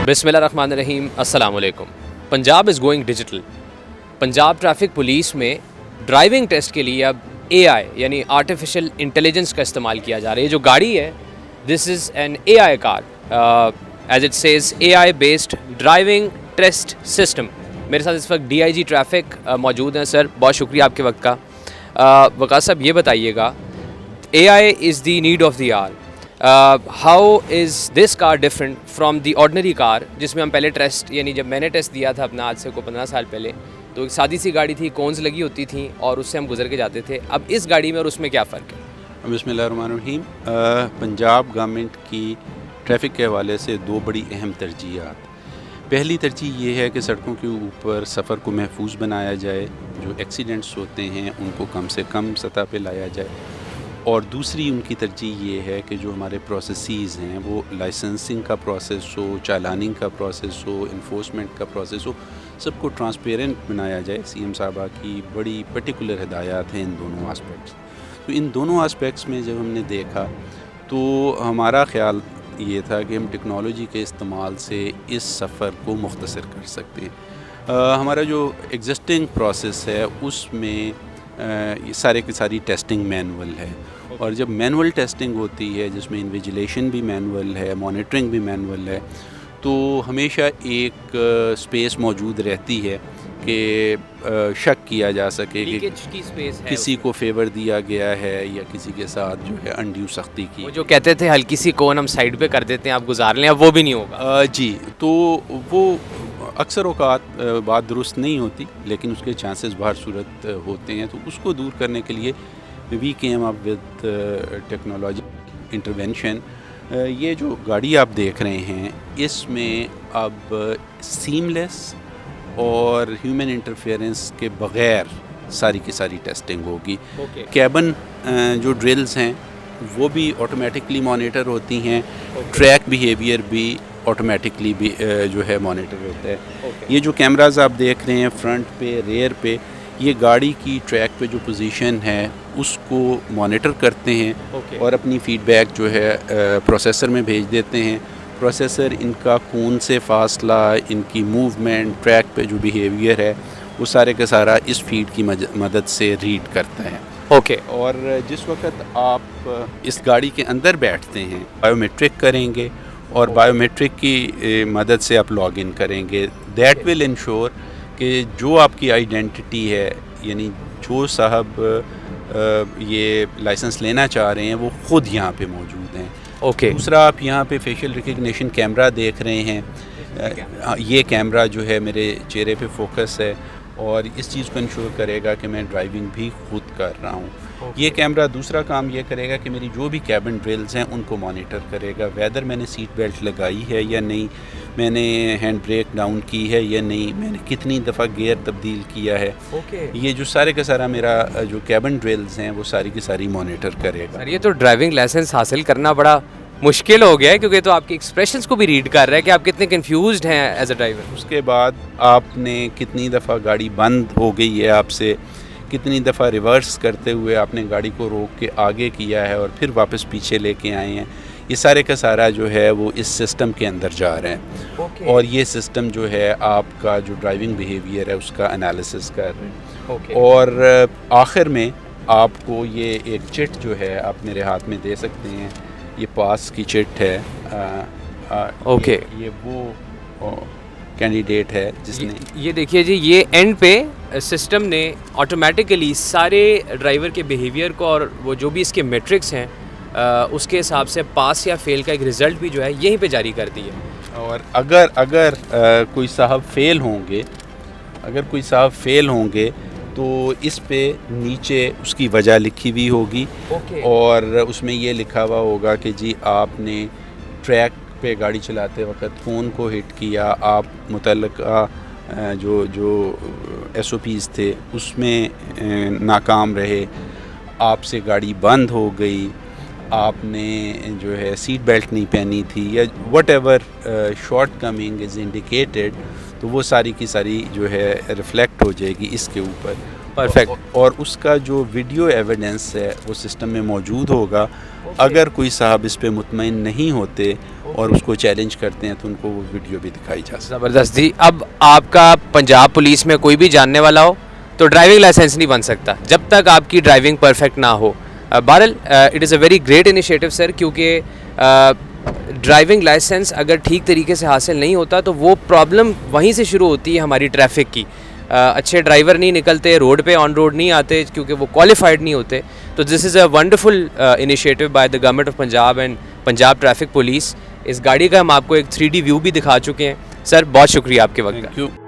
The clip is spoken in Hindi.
बिस्मिल्लाहिर्रहमानिर्रहीम, अस्सलाम वालेकुम। Punjab is going digital. Punjab traffic police में ड्राइविंग टेस्ट के लिए अब AI यानी आर्टिफिशियल इंटेलिजेंस का इस्तेमाल किया जा रहा है। ये जो गाड़ी है, this is an AI car, as it says AI based driving test system. मेरे साथ इस वक्त DIG ट्रैफिक मौजूद हैं। सर, बहुत शुक्रिया आपके वक्त का। वक़ास साहब, ये बताइएगा, AI is the need of the hour. How is this car different from the ordinary car जिसमें हम पहले टेस्ट, यानी जब मैंने टेस्ट दिया था अपना आज से को 15 साल पहले, तो एक सादी सी गाड़ी थी, कोन्स लगी होती थी और उससे हम गुजर के जाते थे। अब इस गाड़ी में और उसमें क्या फ़र्क है? बिस्मिल्लाहिर्रहमानिर्रहीम। पंजाब गवर्नमेंट की ट्रैफ़िक के हवाले से दो बड़ी अहम तरजीहात। पहली तरजीह ये है कि सड़कों के ऊपर सफ़र को महफूज बनाया जाए, जो एक्सीडेंट्स होते हैं उनको कम से कम सतह पे लाया जाए, और दूसरी उनकी तरजीह ये है कि जो हमारे प्रोसेसेस हैं वो लाइसेंसिंग का प्रोसेस हो, चालानिंग का प्रोसेस हो, इन्फोर्समेंट का प्रोसेस हो, सबको ट्रांसपेरेंट बनाया जाए। CM साहबा की बड़ी पर्टिकुलर हिदायत हैं इन दोनों आस्पेक्ट्स। तो इन दोनों आस्पेक्ट्स में जब हमने देखा तो हमारा ख़्याल ये था कि हम टेक्नोलॉजी के इस्तेमाल से इस सफ़र को मुख्तसर कर सकते हैं। हमारा जो एग्जिस्टिंग प्रोसेस है उसमें ये सारे की सारी टेस्टिंग मैनुअल है, और जब मैनुअल टेस्टिंग होती है जिसमें इन्विजिलेशन भी मैनुअल है, मॉनिटरिंग भी मैनुअल है, तो हमेशा एक स्पेस मौजूद रहती है कि शक किया जा सके कि किसी को फेवर दिया गया है या किसी के साथ जो है अनड्यू सख्ती की। वो जो कहते थे हल्की सी कोन हम साइड पे कर देते हैं, आप गुजार लें, अब वो भी नहीं होगा। जी, तो वो अक्सर औकात बात दुरुस्त नहीं होती, लेकिन उसके चांसेस बाहर सूरत होते हैं। तो उसको दूर करने के लिए we came up with technology intervention. ये जो गाड़ी आप देख रहे हैं इसमें अब सीमलेस और ह्यूमन इंटरफेरेंस के बग़ैर सारी की सारी टेस्टिंग होगी। कैबन जो ड्रिल्स हैं वो भी ऑटोमेटिकली मॉनिटर होती हैं, ट्रैक बिहेवियर भी ऑटोमेटिकली भी जो है मॉनिटर होता है। ये जो कैमरास आप देख रहे हैं फ्रंट पे, रेयर पे, ये गाड़ी की ट्रैक पे जो पोजीशन है उसको मॉनिटर करते हैं और अपनी फ़ीडबैक जो है प्रोसेसर में भेज देते हैं। प्रोसेसर इनका कौन से फासला, इनकी मूवमेंट, ट्रैक पे जो बिहेवियर है वो सारे का सारा इस फीड की मदद से रीड करता है। और जिस वक्त आप इस गाड़ी के अंदर बैठते हैं बायोमेट्रिक करेंगे और बायोमेट्रिक की मदद से आप लॉग इन करेंगे। दैट विल इंश्योर कि जो आपकी आइडेंटिटी है, यानी जो साहब ये लाइसेंस लेना चाह रहे हैं वो ख़ुद यहाँ पे मौजूद हैं। दूसरा, आप यहाँ पे फेशियल रिकग्निशन कैमरा देख रहे हैं। ये कैमरा जो है मेरे चेहरे पे फोकस है और इस चीज़ को इंश्योर करेगा कि मैं ड्राइविंग भी खुद कर रहा हूँ। ये कैमरा दूसरा काम ये करेगा कि मेरी जो भी कैबिन ड्रिल्स हैं उनको मॉनिटर करेगा, वेदर मैंने सीट बेल्ट लगाई है या नहीं, मैंने हैंड ब्रेक डाउन की है या नहीं, मैंने कितनी दफ़ा गियर तब्दील किया है। ये जो सारे का सारा मेरा जो कैबिन ड्रिल्स हैं वो सारी की सारी मॉनिटर करेगा। सर, ये तो ड्राइविंग लाइसेंस हासिल करना बड़ा मुश्किल हो गया है, क्योंकि तो आपके एक्सप्रेशंस को भी रीड कर रहा है कि आप कितने कंफ्यूज्ड हैं एज अ ड्राइवर। उसके बाद आपने कितनी दफ़ा गाड़ी बंद हो गई है आपसे, कितनी दफ़ा रिवर्स करते हुए आपने गाड़ी को रोक के आगे किया है और फिर वापस पीछे लेके आए हैं, ये सारे का सारा जो है वो इस सिस्टम के अंदर जा रहे हैं। और ये सिस्टम जो है आपका जो ड्राइविंग बिहेवियर है उसका एनालिसिस कर रहे हैं। और आखिर में आपको ये एक चिट जो है आप मेरे हाथ में दे सकते हैं, ये पास की चिट है। ये वो कैंडिडेट है जिसने ये देखिए जी, ये एंड पे सिस्टम ने ऑटोमेटिकली सारे ड्राइवर के बिहेवियर को और वो जो भी इसके मेट्रिक्स हैं उसके हिसाब से पास या फेल का एक रिज़ल्ट भी जो है यहीं पे जारी कर दिया। और अगर कोई साहब फेल होंगे तो इस पे नीचे उसकी वजह लिखी हुई होगी। और उसमें ये लिखा हुआ होगा कि जी आपने ट्रैक पे गाड़ी चलाते वक्त कौन को हिट किया, आप मुतल्लिका जो SOPs थे उसमें नाकाम रहे, आपसे गाड़ी बंद हो गई, आपने जो है सीट बेल्ट नहीं पहनी थी, या what ever short coming is indicated, तो वो सारी की सारी जो है रिफ्लेक्ट हो जाएगी इसके ऊपर। परफेक्ट। और उसका जो वीडियो एविडेंस है वो सिस्टम में मौजूद होगा, अगर कोई साहब इस पे मुतमईन नहीं होते और उसको चैलेंज करते हैं तो उनको वो वीडियो भी दिखाई जा सकती है। ज़बरदस्त जी। अब आपका पंजाब पुलिस में कोई भी जानने वाला हो तो ड्राइविंग लाइसेंस नहीं बन सकता जब तक आपकी ड्राइविंग परफेक्ट ना हो। बहरहाल it is a very great initiative sir, क्योंकि ड्राइविंग लाइसेंस अगर ठीक तरीके से हासिल नहीं होता तो वो प्रॉब्लम वहीं से शुरू होती है हमारी ट्रैफिक की। अच्छे ड्राइवर नहीं निकलते रोड पे, ऑन रोड नहीं आते क्योंकि वो क्वालिफाइड नहीं होते। तो this is a wonderful initiative by the government of Punjab and Punjab traffic police. इस गाड़ी का हम आपको एक 3D व्यू भी दिखा चुके हैं। सर बहुत शुक्रिया आपके वक्त का। Thank you.